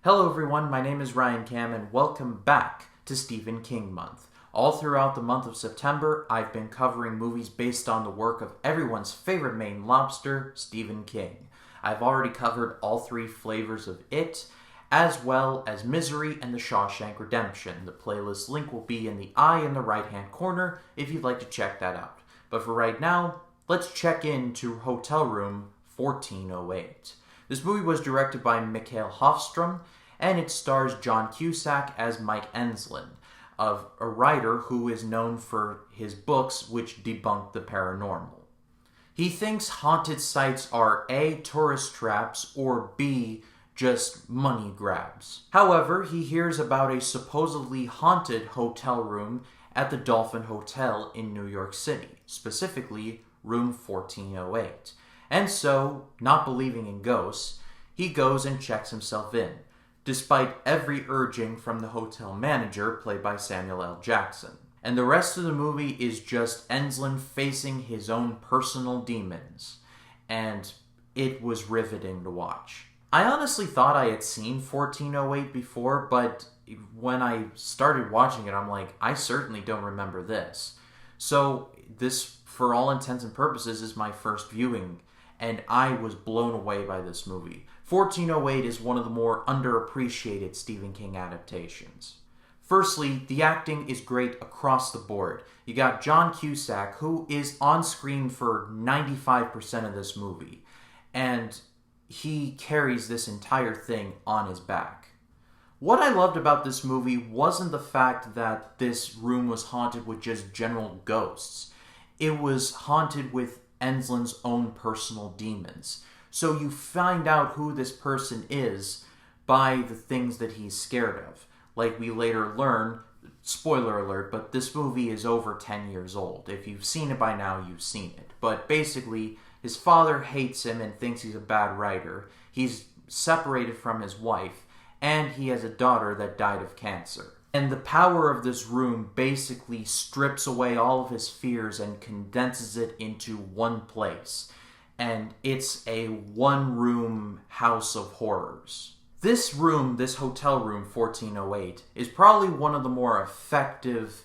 Hello everyone, my name is Ryan Cam and welcome back to Stephen King Month. All throughout the month of September, I've been covering movies based on the work of everyone's favorite Maine lobster, Stephen King. I've already covered all three flavors of It, as well as Misery and The Shawshank Redemption. The playlist link will be in the eye in the right-hand corner if you'd like to check that out. But for right now, let's check into Hotel Room 1408. This movie was directed by Mikael Hofstrom, and it stars John Cusack as Mike Enslin, a writer who is known for his books which debunk the paranormal. He thinks haunted sites are A, tourist traps, or B, just money grabs. However, he hears about a supposedly haunted hotel room at the Dolphin Hotel in New York City, specifically room 1408. And so, not believing in ghosts, he goes and checks himself in, despite every urging from the hotel manager, played by Samuel L. Jackson. And the rest of the movie is just Enslin facing his own personal demons, and it was riveting to watch. I honestly thought I had seen 1408 before, but when I started watching it, I'm like, I certainly don't remember this. So this, for all intents and purposes, is my first viewing, and I was blown away by this movie. 1408 is one of the more underappreciated Stephen King adaptations. Firstly, the acting is great across the board. You got John Cusack, who is on screen for 95% of this movie, and he carries this entire thing on his back. What I loved about this movie wasn't the fact that this room was haunted with just general ghosts. It was haunted with Enslin's own personal demons. So you find out who this person is by the things that he's scared of. Like we later learn, spoiler alert, but this movie is over 10 years old. If you've seen it by now, you've seen it. But basically, his father hates him and thinks he's a bad writer. He's separated from his wife, and he has a daughter that died of cancer. And the power of this room basically strips away all of his fears and condenses it into one place. And it's a one-room house of horrors. This room, this hotel room 1408, is probably one of the more effective,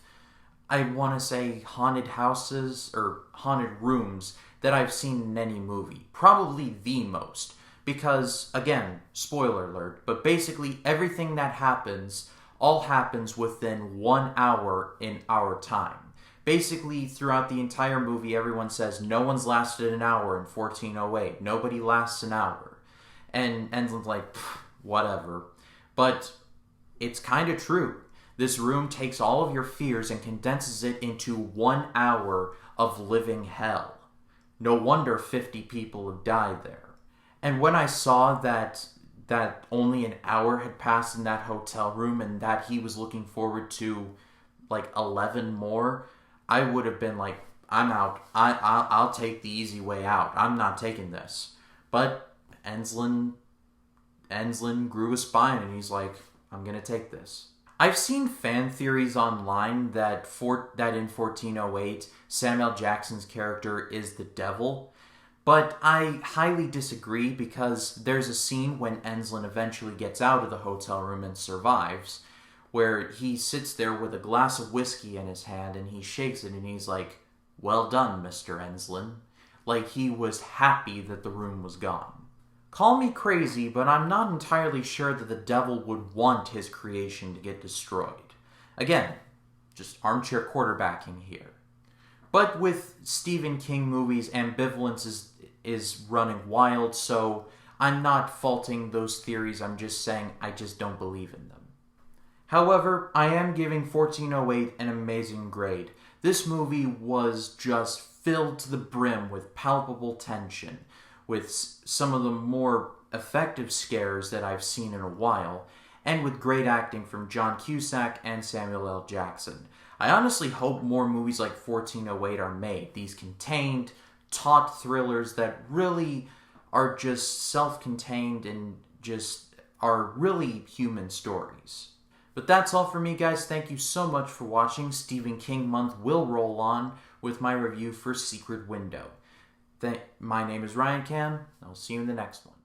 I want to say, haunted houses or haunted rooms that I've seen in any movie. Probably the most. Because, again, spoiler alert, but basically everything that happens all happens within 1 hour in our time. Basically, throughout the entire movie, everyone says, no one's lasted an hour in 1408. Nobody lasts an hour. And Enslin's like, whatever. But it's kind of true. This room takes all of your fears and condenses it into 1 hour of living hell. No wonder 50 people have died there. And when I saw that only an hour had passed in that hotel room and that he was looking forward to like 11 more, I would have been like, I'm out. I'll take the easy way out. I'm not taking this. But Enslin grew a spine and he's like, I'm going to take this. I've seen fan theories online that in 1408, Samuel Jackson's character is the devil. But I highly disagree because there's a scene when Enslin eventually gets out of the hotel room and survives, where he sits there with a glass of whiskey in his hand and he shakes it and he's like, well done, Mr. Enslin. Like he was happy that the room was gone. Call me crazy, but I'm not entirely sure that the devil would want his creation to get destroyed. Again, just armchair quarterbacking here. But with Stephen King movies, ambivalence is running wild, so I'm not faulting those theories, I'm just saying I just don't believe in them. However, I am giving 1408 an amazing grade. This movie was just filled to the brim with palpable tension, with some of the more effective scares that I've seen in a while, and with great acting from John Cusack and Samuel L. Jackson. I honestly hope more movies like 1408 are made. These contained, taut thrillers that really are just self-contained and just are really human stories. But that's all for me, guys. Thank you so much for watching. Stephen King Month will roll on with my review for Secret Window. My name is Ryan Cam. I'll see you in the next one.